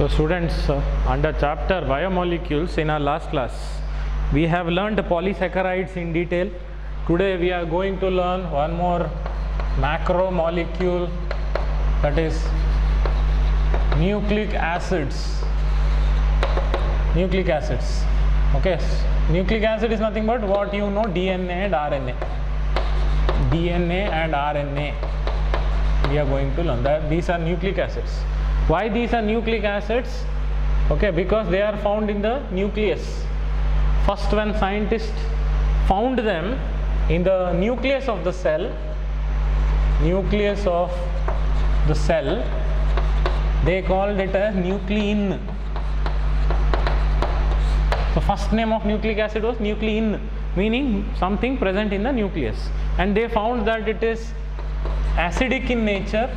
So students, under chapter biomolecules in our last class, we have learned polysaccharides in detail. Today we are going to learn one more macromolecule, that is nucleic acids. Nucleic acids. Okay, nucleic acid is nothing but what you know, DNA and RNA. DNA and RNA. We are going to learn that these are nucleic acids. Why these are nucleic acids? Okay, because they are found in the nucleus. First, when scientists found them in the nucleus of the cell, they called it a nuclein. The first name of nucleic acid was nuclein, meaning something present in the nucleus, and they found that it is acidic in nature.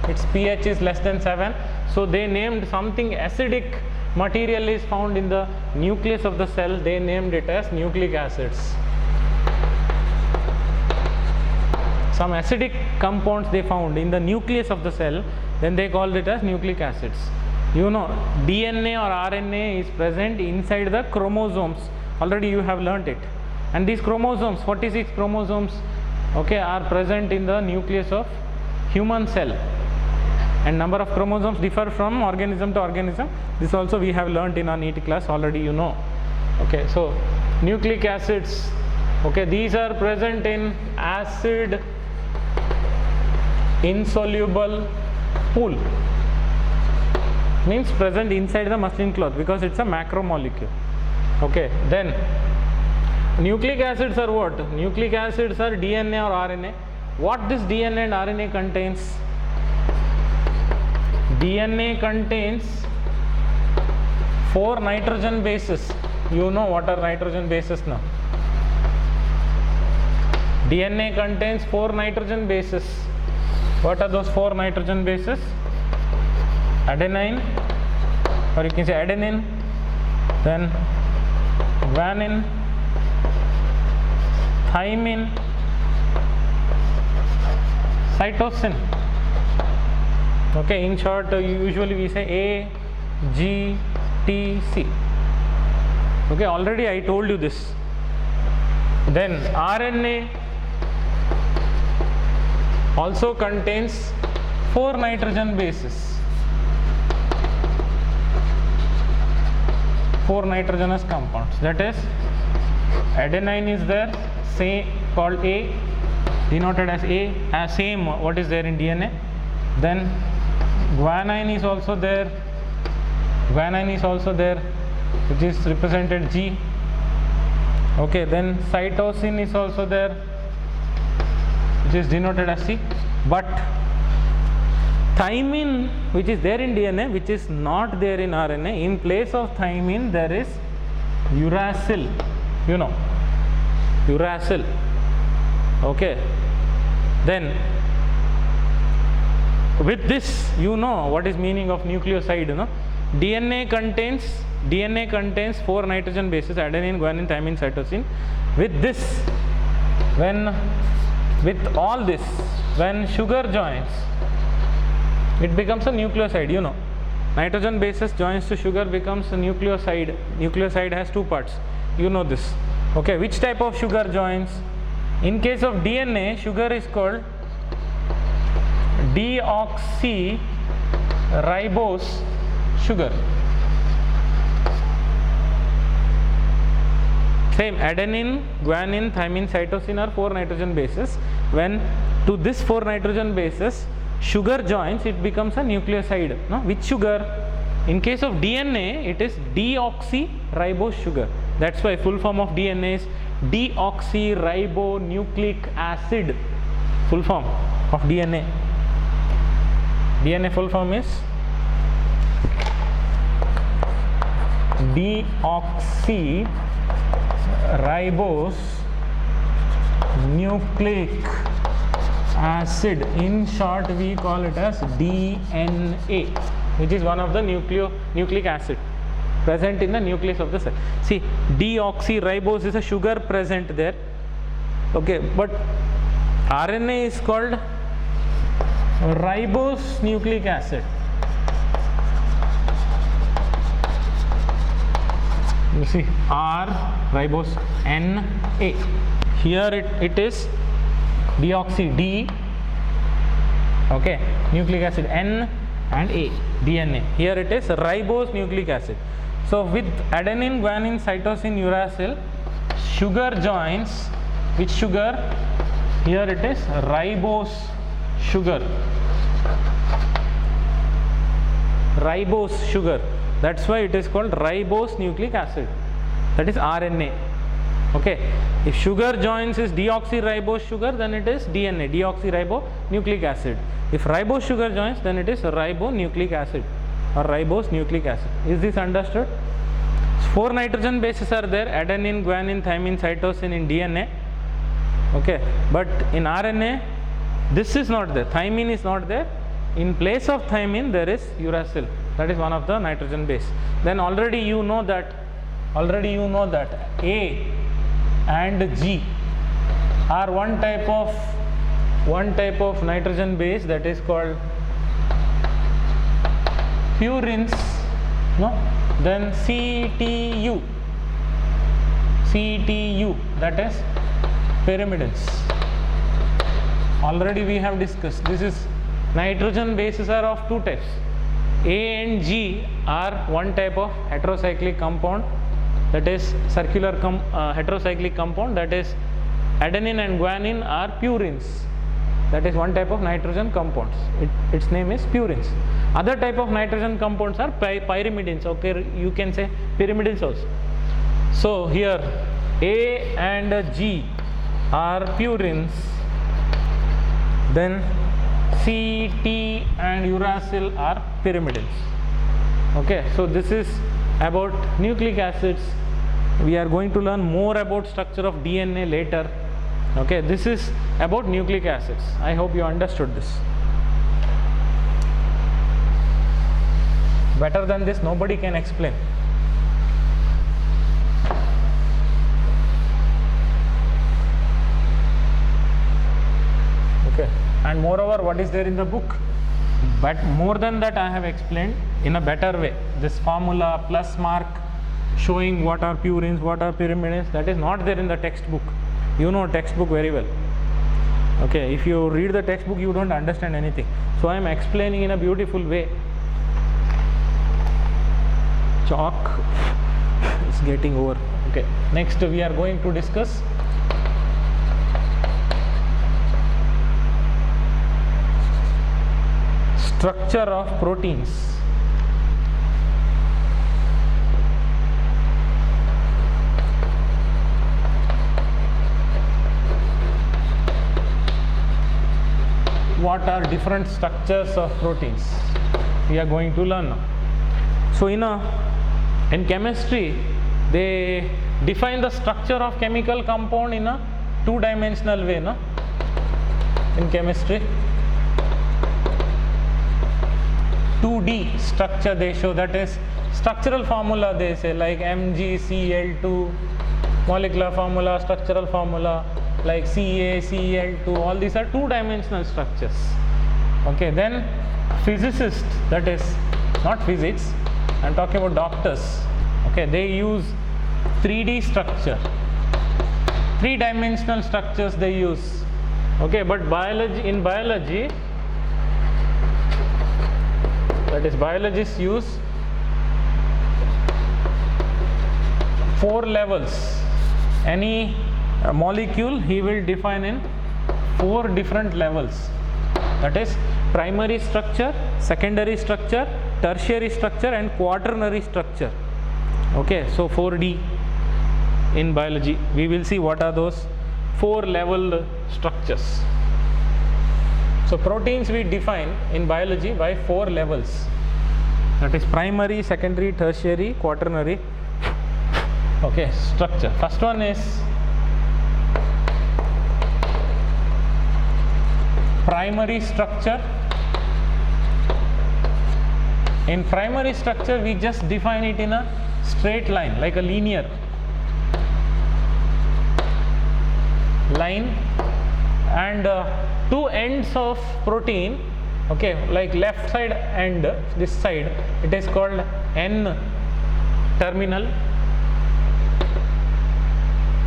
Its pH is less than 7, so they named something acidic material is found in the nucleus of the cell, they named it as nucleic acids. Some acidic compounds they found in the nucleus of the cell, then they called it as nucleic acids. You know, DNA or RNA is present inside the chromosomes. Already you have learnt it. And these chromosomes, 46 chromosomes, okay, are present in the nucleus of human cell. And number of chromosomes differ from organism to organism. This also we have learnt in our NEET class, already you know. Okay, so nucleic acids, okay, these are present in acid insoluble pool. Means present inside the muslin cloth because it's a macromolecule. Okay, then nucleic acids are what? Nucleic acids are DNA or RNA. What this DNA and RNA contains? DNA contains 4 nitrogen bases. You know what are nitrogen bases now? DNA contains 4 nitrogen bases. What are those 4 nitrogen bases? Adenine, or you can say adenine, then guanine, thymine, cytosine. Okay, in short, usually we say A, G, T, C. Okay, already I told you this. Then RNA also contains 4 nitrogen bases. 4 nitrogenous compounds. That is, adenine is there, say called A, denoted as A, as same what is there in DNA. Then guanine is also there. Which is represented G. Okay, then cytosine is also there, which is denoted as C. But thymine, which is there in DNA, which is not there in RNA, in place of thymine there is uracil. You know, uracil. Okay, then with this you know what is meaning of nucleoside. You know, DNA contains 4 nitrogen bases: adenine, guanine, thymine, cytosine. With this, with all this, when sugar joins, it becomes a nucleoside. You know, nitrogen bases joins to sugar becomes a nucleoside. Nucleoside has 2 parts. You know this. Okay, which type of sugar joins? In case of DNA, sugar is called deoxyribose sugar. Same, adenine, guanine, thymine, cytosine are 4 nitrogen bases. When to this 4 nitrogen bases sugar joins, it becomes a nucleoside. No? Which sugar? In case of DNA, it is deoxyribose sugar. That's why full form of DNA is deoxyribonucleic acid. Full form of DNA. DNA full form is deoxyribose nucleic acid. In short, we call it as DNA, which is one of the nucleic acid present in the nucleus of the cell. See, deoxyribose is a sugar present there. Okay, but RNA is called ribose nucleic acid. You see R ribose Na. Here it is deoxy D. Okay, nucleic acid N and A, DNA. Here it is ribose nucleic acid. So with adenine, guanine, cytosine, uracil, sugar joins. Which sugar? Here it is ribose sugar. Ribose sugar. That's why it is called ribose nucleic acid. That is RNA. Okay. If sugar joins is deoxyribose sugar, then it is DNA, deoxyribonucleic acid. If ribose sugar joins, then it is ribonucleic acid or ribose nucleic acid. Is this understood? 4 nitrogen bases are there: adenine, guanine, thymine, cytosine in DNA. Okay, but in RNA, this is not there. Thymine is not there. In place of thymine, there is uracil. That is one of the nitrogen base. Then already you know that A and G are one type of nitrogen base, that is called purines. No, then CTU, that is pyrimidines. Already we have discussed. This is nitrogen bases are of 2 types. A and G are one type of heterocyclic compound, that is circular heterocyclic compound, that is adenine and guanine are purines. That is one type of nitrogen compounds. Its name is purines. Other type of nitrogen compounds are pyrimidines. Okay, you can say pyrimidines also. So here A and G are purines. Then C, T and uracil are pyrimidines. Okay, so this is about nucleic acids. We are going to learn more about structure of DNA later. Okay, this is about nucleic acids. I hope you understood this. Better than this, nobody can explain. Okay, and moreover, what is there in the book? But more than that, I have explained in a better way. This formula plus mark showing what are purines, what are pyrimidines, that is not there in the textbook. You know textbook very well. Okay, if you read the textbook, you don't understand anything. So I am explaining in a beautiful way. Chalk is getting over. Okay, next we are going to discuss structure of proteins. What are different structures of proteins? We are going to learn now. So in chemistry, they define the structure of chemical compound in a 2-dimensional way, no? In chemistry, 2D structure they show, that is structural formula they say, like MgCl2, molecular formula, structural formula like CaCl2, all these are 2-dimensional structures. Okay, then physicists, that is not physics, I am talking about doctors. Okay, they use 3D structure, 3-dimensional structures they use. Okay, but in biology, that is biologists use 4 levels. Any molecule he will define in 4 different levels. That is primary structure, secondary structure, tertiary structure and quaternary structure. Okay, so 4D in biology. We will see what are those 4 level structures. So proteins we define in biology by 4 levels. That is primary, secondary, tertiary, quaternary. Okay, structure. First one is primary structure. In primary structure, we just define it in a straight line, like a linear line, and 2 ends of protein, okay, like left side and this side, it is called N terminal,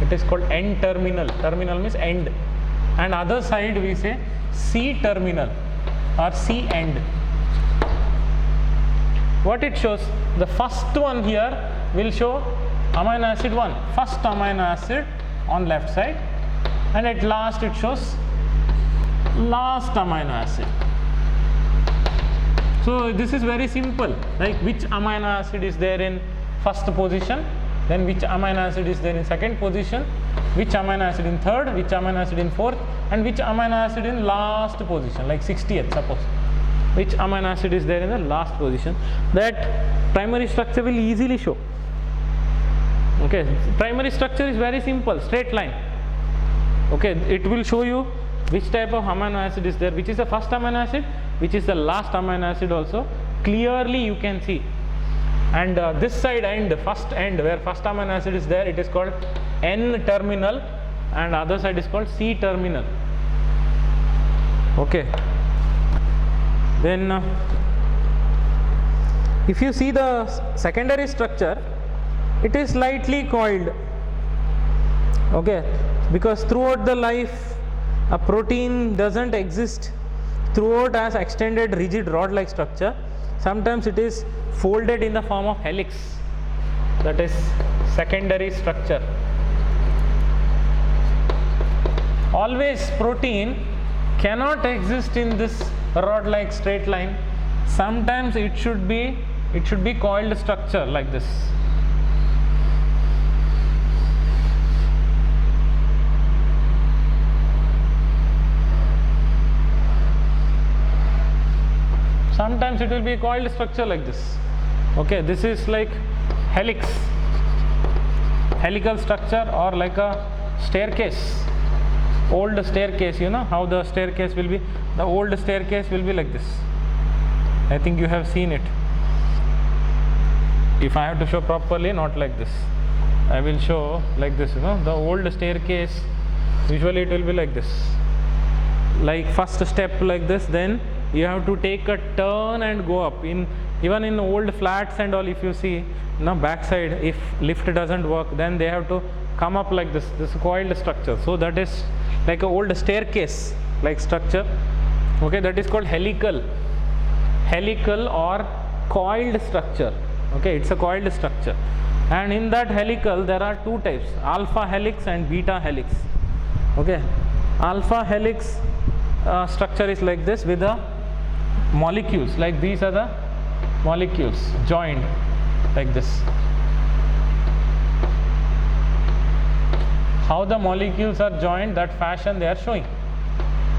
it is called N terminal. Terminal means end, and other side we say C terminal or C end. What it shows, the first one here will show amino acid 1, first amino acid on left side, and at last it shows last amino acid. So this is very simple, like which amino acid is there in first position, then which amino acid is there in second position, which amino acid in third, which amino acid in fourth, and which amino acid in last position, like 60th suppose, which amino acid is there in the last position. That primary structure will easily show. Okay, primary structure is very simple, straight line. Okay, it will show you which type of amino acid is there, which is the first amino acid, which is the last amino acid also, clearly you can see. And this side end, first end, where first amino acid is there, it is called N terminal, and other side is called C terminal. Okay, then if you see the secondary structure, it is slightly coiled. Okay, because throughout the life a protein doesn't exist throughout as extended rigid rod like structure. Sometimes it is folded in the form of helix, that is secondary structure. Always protein cannot exist in this rod like straight line. Sometimes it should be coiled structure like this. Sometimes it will be coiled structure like this. Okay, this is like helix, helical structure, or like a staircase, old staircase. You know how the staircase will be, the old staircase will be like this. I think you have seen it. If I have to show properly, not like this, I will show like this. You know, the old staircase, usually it will be like this, like first step like this, then you have to take a turn and go up. Even in old flats and all, if you see now backside, if lift doesn't work, then they have to come up like this coiled structure. So that is like a old staircase like structure. Okay, that is called helical or coiled structure. Okay, it's a coiled structure, and in that helical there are two types, alpha helix and beta helix. Okay, alpha helix structure is like this with the molecules, like these are the molecules joined like this. How the molecules are joined, that fashion they are showing.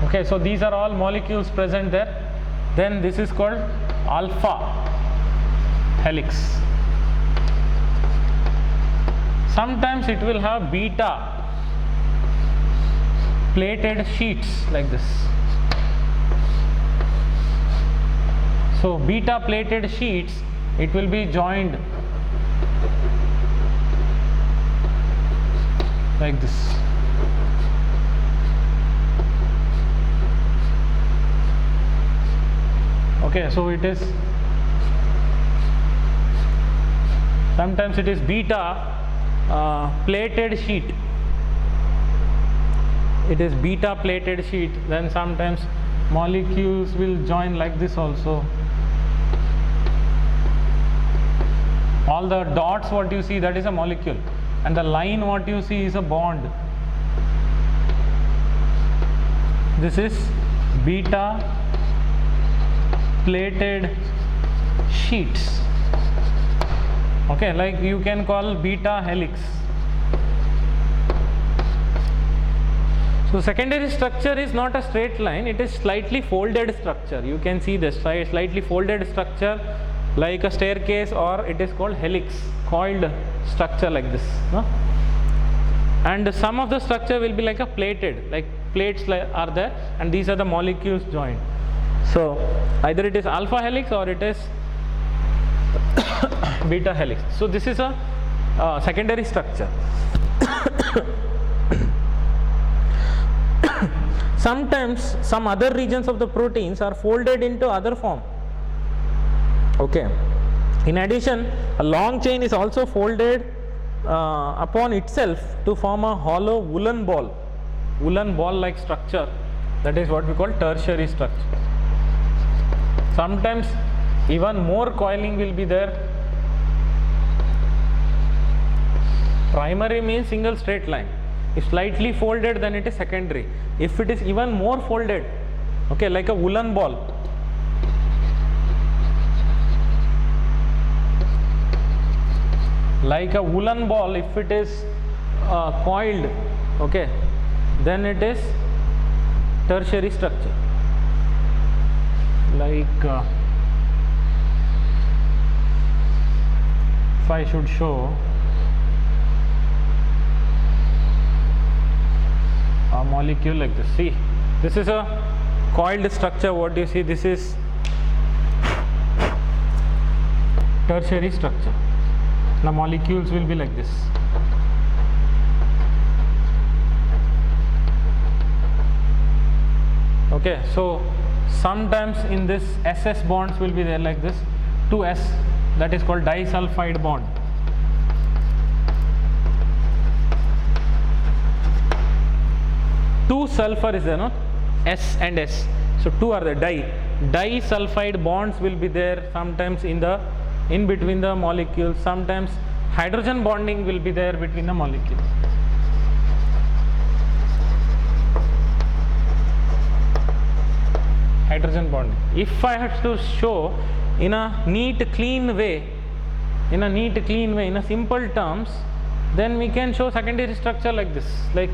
Okay, so these are all molecules present there. Then this is called alpha helix. Sometimes it will have beta plated sheets like this. So beta plated sheets, it will be joined like this. Okay, so it is, sometimes it is beta plated sheet. It is beta plated sheet. Then sometimes molecules will join like this also. All the dots what you see, that is a molecule, and the line what you see is a bond. This is beta plated sheets. Okay, like you can call beta helix. So secondary structure is not a straight line, it is slightly folded structure. You can see this slightly folded structure like a staircase, or it is called helix, coiled structure like this. No? And some of the structure will be like a plated, like plates are there, and these are the molecules joined. So either it is alpha helix or it is beta helix. So this is a secondary structure. Sometimes some other regions of the proteins are folded into other form. Okay. In addition, a long chain is also folded upon itself to form a hollow woolen ball like structure. That is what we call tertiary structure. Sometimes even more coiling will be there. Primary means single straight line. If slightly folded, then it is secondary. If it is even more folded, okay, like a woolen ball, if it is coiled, okay, then it is tertiary structure. Like if I should show a molecule like this, see, this is a coiled structure. What do you see? This is tertiary structure. The molecules will be like this. Okay, so sometimes in this SS bonds will be there like this, 2S, that is called disulfide bond. Two sulfur is there, no? S and S. So two are there. Disulfide bonds will be there sometimes in between the molecules. Sometimes hydrogen bonding will be there between the molecules. Hydrogen bonding. If I have to show in a neat, clean way, in simple terms, then we can show secondary structure like this. Like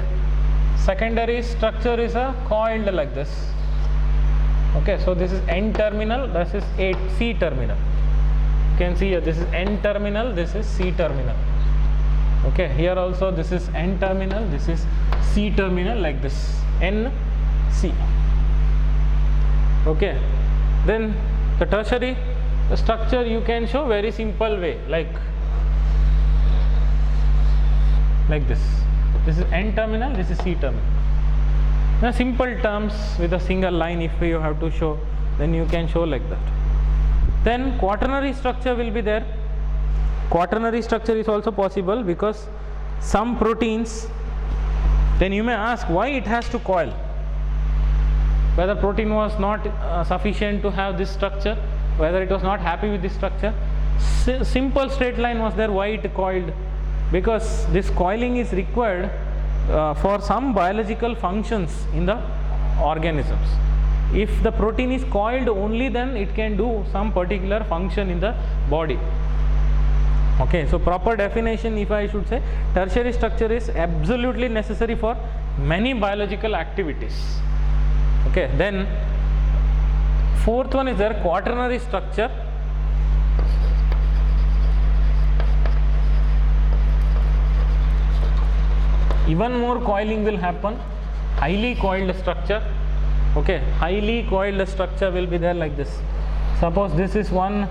secondary structure is a coiled like this. Okay, so this is N terminal, this is C terminal. You can see here, this is N terminal, this is C terminal. Okay, here also this is N terminal, this is C terminal, like this, N, C. Okay, then the tertiary structure you can show very simple way, like this. This is N terminal, this is C terminal. Now simple terms with a single line, if you have to show, then you can show like that. Then quaternary structure will be there. Quaternary structure is also possible because some proteins, then you may ask why it has to coil. Whether protein was not sufficient to have this structure, whether it was not happy with this structure. Simple straight line was there, why it coiled? Because this coiling is required for some biological functions in the organisms. If the protein is coiled only, then it can do some particular function in the body. Okay, so proper definition, if I should say, tertiary structure is absolutely necessary for many biological activities. Okay, then fourth one is there, quaternary structure. Even more coiling will happen, highly coiled structure. Okay, highly coiled structure will be there like this. Suppose this is one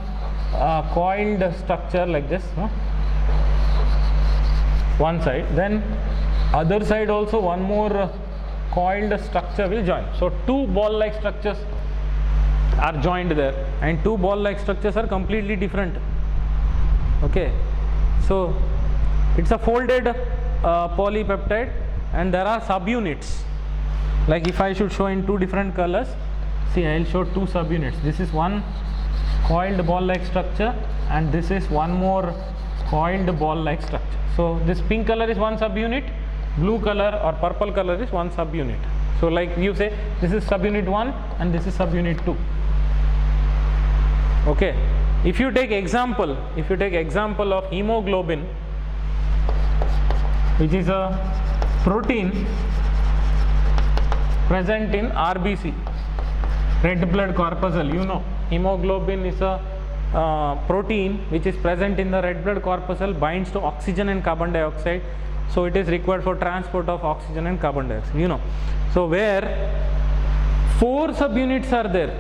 coiled structure like this, no? One side, then other side also one more coiled structure will join. So two ball-like structures are joined there, and two ball-like structures are completely different. Okay, so it's a folded polypeptide, and there are subunits. Like if I should show in two different colors, see, I will show two subunits. This is one coiled ball-like structure, and this is one more coiled ball-like structure. So this pink color is one subunit, blue color or purple color is one subunit. So like you say, this is subunit 1 and this is subunit 2. Okay, if you take example of hemoglobin, which is a protein present in RBC, red blood corpuscle. You know, hemoglobin is a protein which is present in the red blood corpuscle, binds to oxygen and carbon dioxide. So it is required for transport of oxygen and carbon dioxide, you know. So where 4 subunits are there,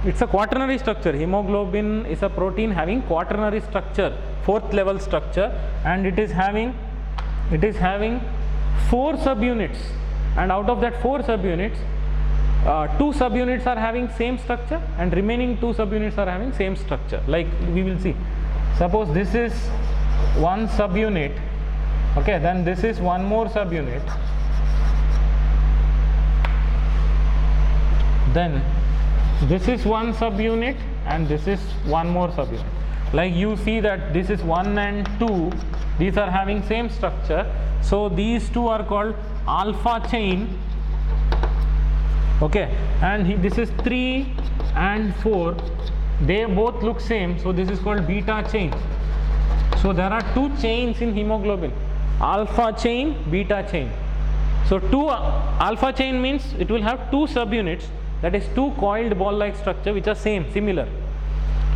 it's a quaternary structure. Hemoglobin is a protein having quaternary structure, 4th level structure, and it is having 4 subunits, and out of that 4 subunits, 2 subunits are having same structure and remaining 2 subunits are having same structure. Like we will see, suppose this is one subunit Okay, then this is one more subunit. Then this is one subunit and this is one more subunit. Like you see that this is 1 and 2, these are having same structure, so these two are called alpha chain. Okay, and this is 3 and 4, they both look same, so this is called beta chain. So there are two chains in hemoglobin, alpha chain, beta chain. So two alpha chain means it will have two subunits, that is two coiled ball like structure which are similar,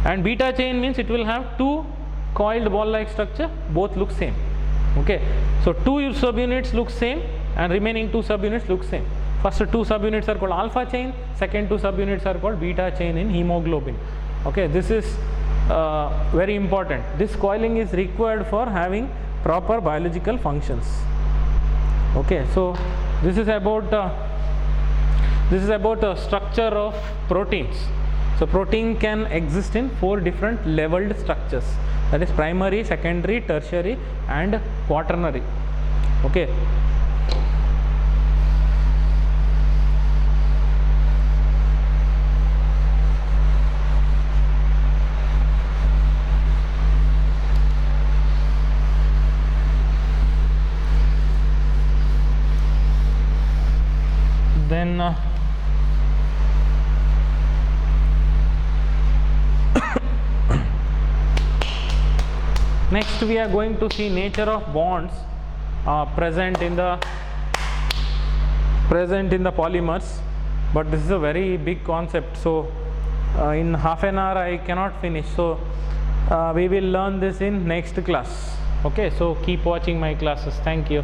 and beta chain means it will have two coiled ball like structure, both look same. Okay, so two subunits look same and remaining two subunits look same. First two subunits are called alpha chain, second two subunits are called beta chain in hemoglobin. Okay, this is very important. This coiling is required for having proper biological functions. Okay, so this is about structure of proteins. So protein can exist in 4 different leveled structures, that is primary, secondary, tertiary and quaternary. Okay. Then next we are going to see nature of bonds present in the polymers, but this is a very big concept, so in half an hour I cannot finish, so we will learn this in next class. Okay, so keep watching my classes. Thank you.